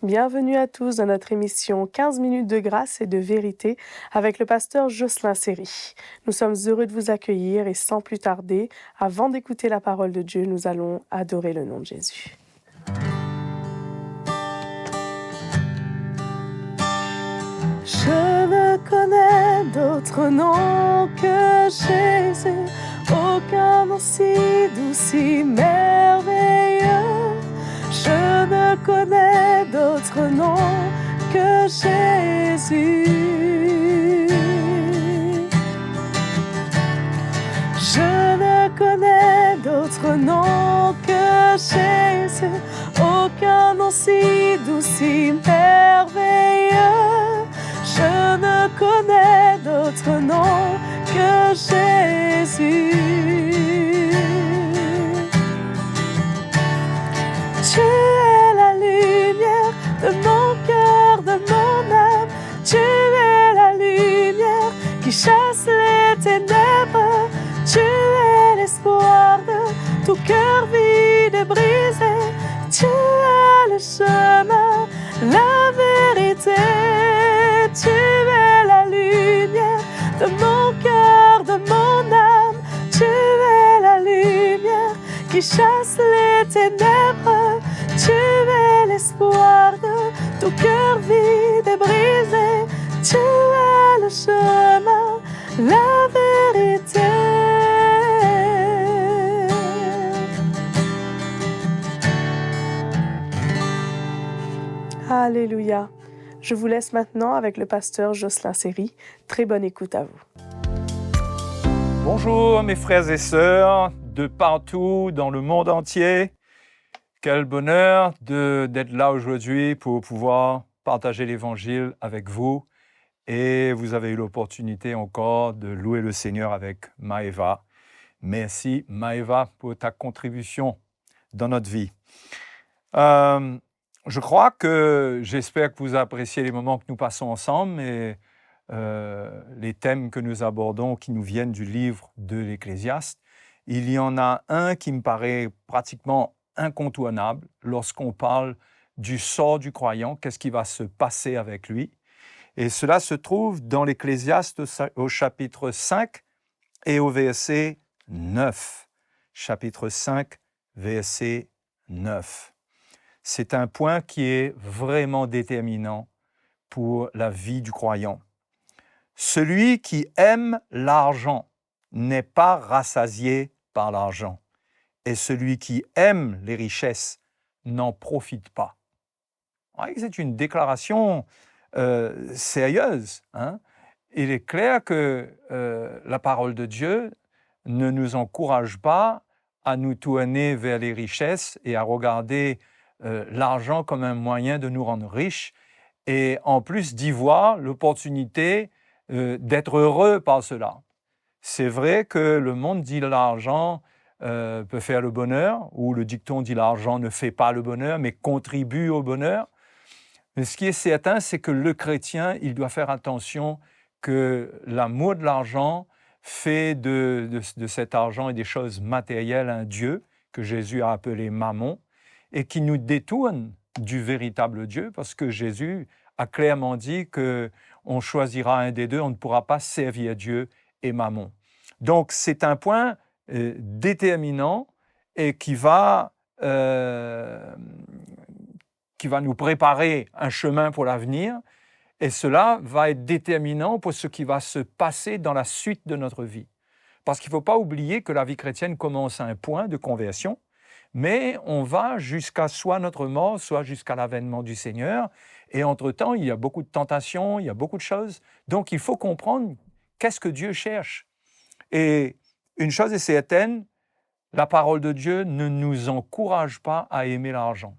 Bienvenue à tous dans notre émission 15 minutes de grâce et de vérité avec le pasteur Jocelyn Seri. Nous sommes heureux de vous accueillir et sans plus tarder, avant d'écouter la parole de Dieu, nous allons adorer le nom de Jésus. Je ne connais d'autre nom que Jésus, aucun nom si doux, si merveilleux. Je ne connais d'autre nom que Jésus. Je ne connais d'autre nom que Jésus, aucun nom si doux, si merveilleux. Je ne connais d'autre nom que Jésus. Tu es la lumière de mon cœur, de mon âme. Tu es la lumière qui chasse les ténèbres. Tu es l'espoir de tout cœur vide et brisé. Tu es le chemin, la vérité. Tu es la lumière de mon cœur, de mon âme. Tu es la lumière qui chasse les ténèbres. Tu es l'espoir de tout cœur vide et brisé. Tu es le chemin, la vérité. Alléluia. Je vous laisse maintenant avec le pasteur Jocelyn Seri. Très bonne écoute à vous. Bonjour mes frères et sœurs de partout dans le monde entier. Quel bonheur d'être là aujourd'hui pour pouvoir partager l'Évangile avec vous. Et vous avez eu l'opportunité encore de louer le Seigneur avec Maëva. Merci Maëva pour ta contribution dans notre vie. J'espère que vous appréciez les moments que nous passons ensemble et les thèmes que nous abordons qui nous viennent du livre de l'Ecclésiaste. Il y en a un qui me paraît pratiquement incontournable lorsqu'on parle du sort du croyant, qu'est-ce qui va se passer avec lui. Et cela se trouve dans l'Ecclésiaste au chapitre 5 et au verset 9. Chapitre 5, verset 9. C'est un point qui est vraiment déterminant pour la vie du croyant. Celui qui aime l'argent n'est pas rassasié par l'argent, et celui qui aime les richesses n'en profite pas. C'est une déclaration sérieuse. Il est clair que la parole de Dieu ne nous encourage pas à nous tourner vers les richesses et à regarder l'argent comme un moyen de nous rendre riches et en plus d'y voir l'opportunité d'être heureux par cela. C'est vrai que le monde dit l'argent peut faire le bonheur, ou le dicton dit l'argent ne fait pas le bonheur, mais contribue au bonheur. Mais ce qui est certain, c'est que le chrétien, il doit faire attention que l'amour de l'argent fait de cet argent et des choses matérielles un Dieu, que Jésus a appelé Mammon, et qui nous détourne du véritable Dieu, parce que Jésus a clairement dit qu'on choisira un des deux, on ne pourra pas servir Dieu et Mammon. Donc c'est un point déterminant et qui va nous préparer un chemin pour l'avenir, et cela va être déterminant pour ce qui va se passer dans la suite de notre vie. Parce qu'il ne faut pas oublier que la vie chrétienne commence à un point de conversion, mais on va jusqu'à soit notre mort, soit jusqu'à l'avènement du Seigneur, et entre-temps, il y a beaucoup de tentations, il y a beaucoup de choses. Donc, il faut comprendre qu'est-ce que Dieu cherche. Et une chose est certaine, la parole de Dieu ne nous encourage pas à aimer l'argent.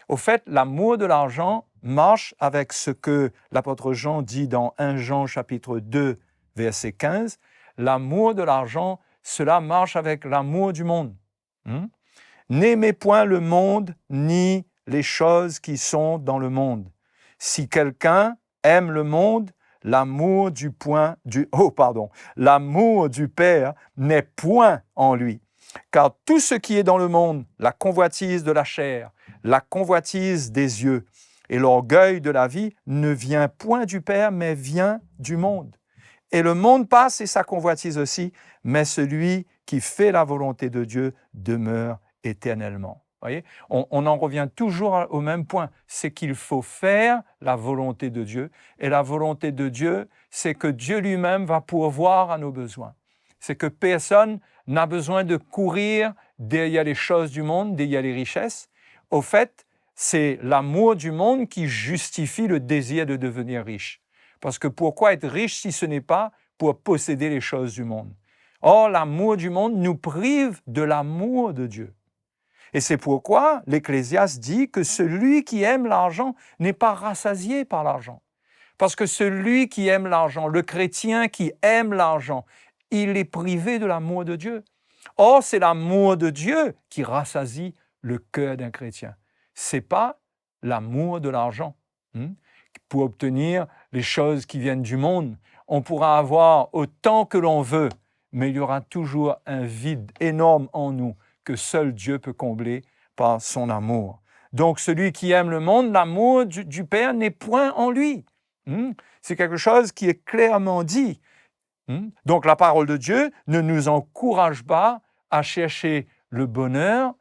Au fait, l'amour de l'argent marche avec ce que l'apôtre Jean dit dans 1 Jean chapitre 2, verset 15. L'amour de l'argent, cela marche avec l'amour du monde. N'aimez point le monde ni les choses qui sont dans le monde. Si quelqu'un aime le monde, l'amour du Père n'est point en lui. Car tout ce qui est dans le monde, la convoitise de la chair, la convoitise des yeux Et l'orgueil de la vie ne vient point du Père, mais vient du monde. Et le monde passe et sa convoitise aussi, mais celui qui fait la volonté de Dieu demeure éternellement. Voyez, on en revient toujours au même point, c'est qu'il faut faire la volonté de Dieu. Et la volonté de Dieu, c'est que Dieu lui-même va pourvoir à nos besoins. C'est que personne n'a besoin de courir derrière les choses du monde, derrière les richesses. Au fait, c'est l'amour du monde qui justifie le désir de devenir riche. Parce que pourquoi être riche si ce n'est pas pour posséder les choses du monde? Or, l'amour du monde nous prive de l'amour de Dieu. Et c'est pourquoi l'Ecclésiaste dit que celui qui aime l'argent n'est pas rassasié par l'argent. Parce que celui qui aime l'argent, le chrétien qui aime l'argent, il est privé de l'amour de Dieu. Or, c'est l'amour de Dieu qui rassasie le cœur d'un chrétien. Ce n'est pas l'amour de l'argent. Pour obtenir les choses qui viennent du monde, on pourra avoir autant que l'on veut, mais il y aura toujours un vide énorme en nous que seul Dieu peut combler par son amour. Donc, celui qui aime le monde, l'amour du Père n'est point en lui. C'est quelque chose qui est clairement dit. Donc, la parole de Dieu ne nous encourage pas à chercher le bonheur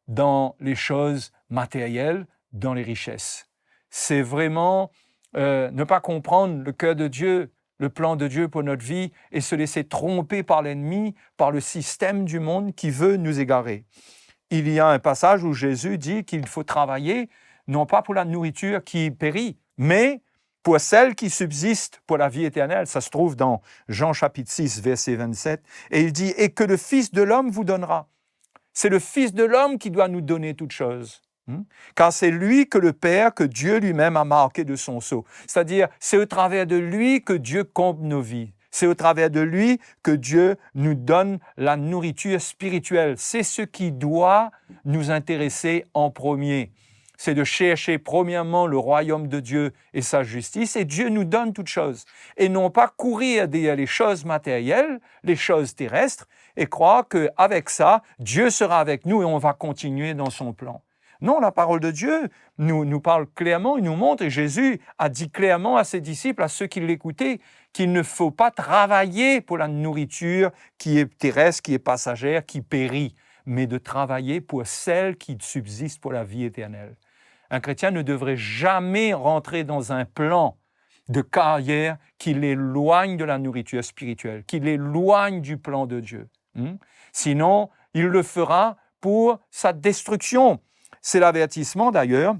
dans les choses matérielles, dans les richesses. C'est vraiment ne pas comprendre le cœur de Dieu, le plan de Dieu pour notre vie et se laisser tromper par l'ennemi, par le système du monde qui veut nous égarer. Il y a un passage où Jésus dit qu'il faut travailler, non pas pour la nourriture qui périt, mais pour celle qui subsiste pour la vie éternelle. Ça se trouve dans Jean chapitre 6, verset 27. Et il dit « Et que le Fils de l'homme vous donnera ». C'est le Fils de l'homme qui doit nous donner toutes choses. Car c'est lui que le Père, que Dieu lui-même a marqué de son sceau. C'est-à-dire, c'est au travers de lui que Dieu comble nos vies. C'est au travers de lui que Dieu nous donne la nourriture spirituelle. C'est ce qui doit nous intéresser en premier. C'est de chercher premièrement le royaume de Dieu et sa justice, et Dieu nous donne toutes choses. Et non pas courir derrière les choses matérielles, les choses terrestres, et croire qu'avec ça, Dieu sera avec nous et on va continuer dans son plan. Non, la parole de Dieu nous parle clairement, il nous montre, et Jésus a dit clairement à ses disciples, à ceux qui l'écoutaient, qu'il ne faut pas travailler pour la nourriture qui est terrestre, qui est passagère, qui périt, mais de travailler pour celle qui subsiste pour la vie éternelle. Un chrétien ne devrait jamais rentrer dans un plan de carrière qui l'éloigne de la nourriture spirituelle, qui l'éloigne du plan de Dieu. Sinon, il le fera pour sa destruction. C'est l'avertissement d'ailleurs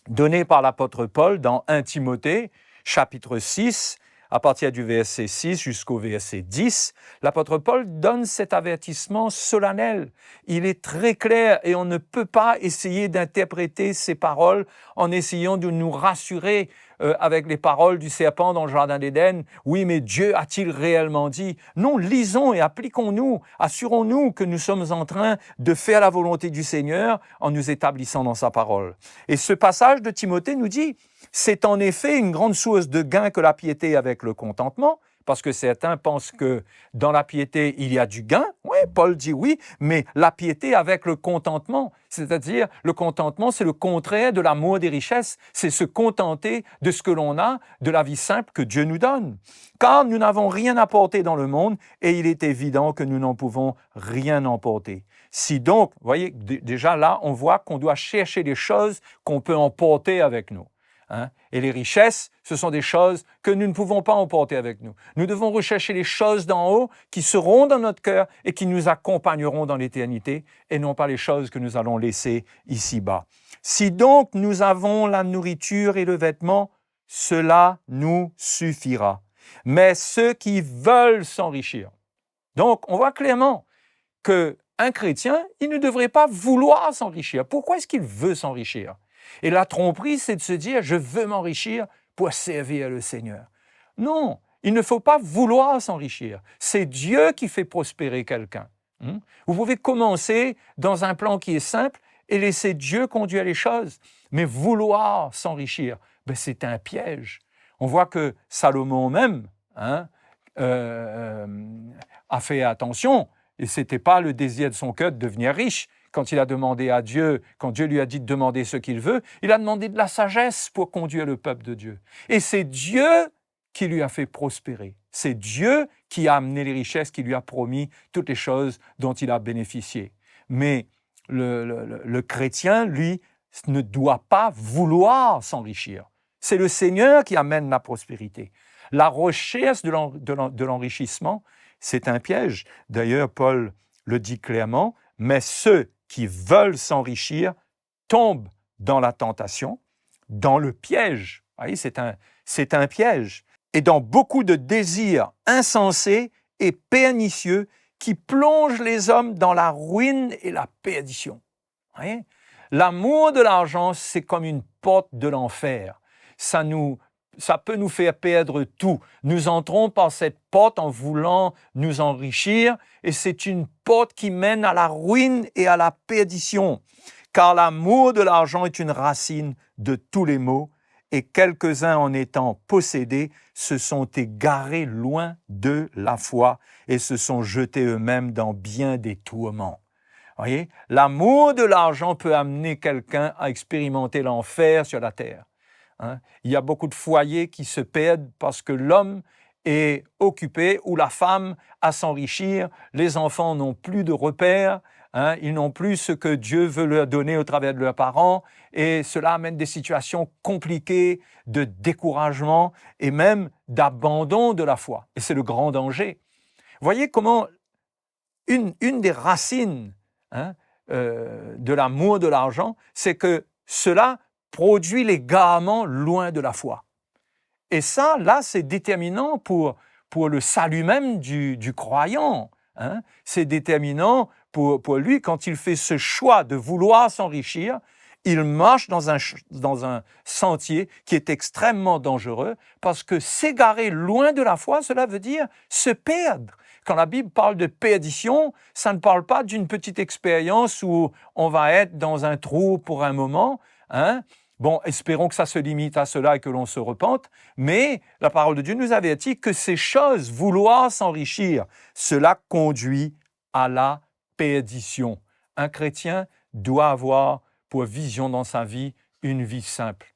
donné par l'apôtre Paul dans 1 Timothée, chapitre 6, à partir du verset 6 jusqu'au verset 10. L'apôtre Paul donne cet avertissement solennel. Il est très clair et on ne peut pas essayer d'interpréter ces paroles en essayant de nous rassurer avec les paroles du serpent dans le jardin d'Éden. Oui, mais Dieu a-t-il réellement dit? Non, lisons et appliquons-nous. Assurons-nous que nous sommes en train de faire la volonté du Seigneur en nous établissant dans sa parole. Et ce passage de Timothée nous dit, c'est en effet une grande source de gain que la piété avec le contentement, parce que certains pensent que dans la piété, il y a du gain. Oui, Paul dit oui, mais la piété avec le contentement, c'est-à-dire le contentement, c'est le contraire de l'amour des richesses, c'est se contenter de ce que l'on a, de la vie simple que Dieu nous donne. Car nous n'avons rien apporté dans le monde et il est évident que nous n'en pouvons rien emporter. Si donc, vous voyez, déjà là, on voit qu'on doit chercher les choses qu'on peut emporter avec nous. Et les richesses, ce sont des choses que nous ne pouvons pas emporter avec nous. Nous devons rechercher les choses d'en haut qui seront dans notre cœur et qui nous accompagneront dans l'éternité et non pas les choses que nous allons laisser ici-bas. Si donc nous avons la nourriture et le vêtement, cela nous suffira. Mais ceux qui veulent s'enrichir. Donc, on voit clairement qu'un chrétien, il ne devrait pas vouloir s'enrichir. Pourquoi est-ce qu'il veut s'enrichir? Et la tromperie, c'est de se dire « je veux m'enrichir pour servir le Seigneur ». Non, il ne faut pas vouloir s'enrichir. C'est Dieu qui fait prospérer quelqu'un. Vous pouvez commencer dans un plan qui est simple et laisser Dieu conduire les choses. Mais vouloir s'enrichir, c'est un piège. On voit que Salomon même a fait attention. Et ce n'était pas le désir de son cœur de devenir riche. quand il a demandé à Dieu, quand Dieu lui a dit de demander ce qu'il veut, il a demandé de la sagesse pour conduire le peuple de Dieu. Et c'est Dieu qui lui a fait prospérer. C'est Dieu qui a amené les richesses, qui lui a promis toutes les choses dont il a bénéficié. Mais le chrétien, lui, ne doit pas vouloir s'enrichir. C'est le Seigneur qui amène la prospérité. La recherche de l'enrichissement, c'est un piège. D'ailleurs, Paul le dit clairement, mais ceux qui veulent s'enrichir tombent dans la tentation, dans le piège. Vous voyez, c'est un piège. Et dans beaucoup de désirs insensés et pernicieux qui plongent les hommes dans la ruine et la perdition. Vous voyez? L'amour de l'argent, c'est comme une porte de l'enfer. Ça peut nous faire perdre tout. Nous entrons par cette porte en voulant nous enrichir et c'est une porte qui mène à la ruine et à la perdition. Car l'amour de l'argent est une racine de tous les maux et quelques-uns en étant possédés se sont égarés loin de la foi et se sont jetés eux-mêmes dans bien des tourments. Voyez, l'amour de l'argent peut amener quelqu'un à expérimenter l'enfer sur la terre. Il y a beaucoup de foyers qui se perdent parce que l'homme est occupé ou la femme à s'enrichir, les enfants n'ont plus de repères, ils n'ont plus ce que Dieu veut leur donner au travers de leurs parents et cela amène des situations compliquées de découragement et même d'abandon de la foi. Et c'est le grand danger. Voyez comment une des racines de l'amour de l'argent, c'est que cela produit l'égarement loin de la foi. Et ça, là, c'est déterminant pour le salut même du croyant. C'est déterminant pour lui quand il fait ce choix de vouloir s'enrichir. Il marche dans un sentier qui est extrêmement dangereux parce que s'égarer loin de la foi, cela veut dire se perdre. Quand la Bible parle de perdition, ça ne parle pas d'une petite expérience où on va être dans un trou pour un moment. Bon, espérons que ça se limite à cela et que l'on se repente, mais la parole de Dieu nous avertit que ces choses, vouloir s'enrichir, cela conduit à la perdition. Un chrétien doit avoir pour vision dans sa vie une vie simple.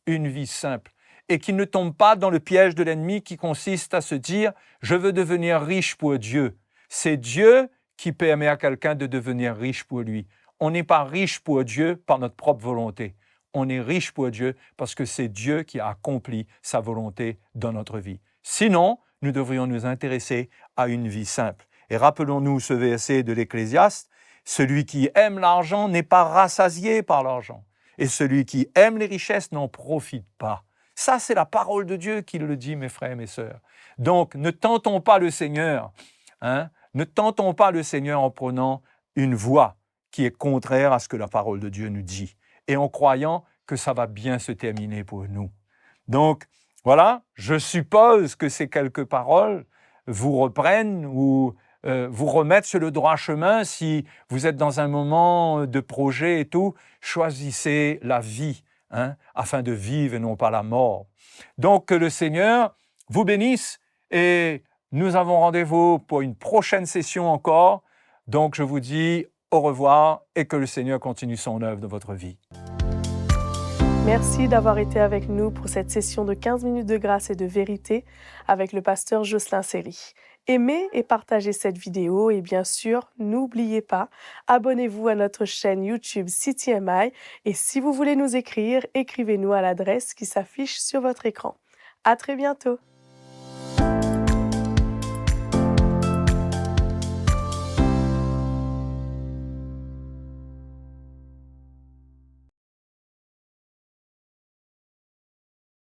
Une vie simple. Et qu'il ne tombe pas dans le piège de l'ennemi qui consiste à se dire « je veux devenir riche pour Dieu ». C'est Dieu qui permet à quelqu'un de devenir riche pour lui. On n'est pas riche pour Dieu par notre propre volonté. On est riche pour Dieu parce que c'est Dieu qui a accompli sa volonté dans notre vie. Sinon, nous devrions nous intéresser à une vie simple. Et rappelons-nous ce verset de l'Ecclésiaste, « Celui qui aime l'argent n'est pas rassasié par l'argent, et celui qui aime les richesses n'en profite pas. » Ça, c'est la parole de Dieu qui le dit, mes frères et mes sœurs. Donc, ne tentons pas le Seigneur. Ne tentons pas le Seigneur en prenant une voie qui est contraire à ce que la parole de Dieu nous dit. Et en croyant que ça va bien se terminer pour nous. Donc, voilà, je suppose que ces quelques paroles vous reprennent ou vous remettent sur le droit chemin. Si vous êtes dans un moment de projet et tout, choisissez la vie. Afin de vivre et non pas la mort. Donc que le Seigneur vous bénisse et nous avons rendez-vous pour une prochaine session encore. Donc je vous dis au revoir et que le Seigneur continue son œuvre dans votre vie. Merci d'avoir été avec nous pour cette session de 15 minutes de grâce et de vérité avec le pasteur Jocelyn Seri. Aimez et partagez cette vidéo et bien sûr, n'oubliez pas, abonnez-vous à notre chaîne YouTube CityMI et si vous voulez nous écrire, écrivez-nous à l'adresse qui s'affiche sur votre écran. À très bientôt!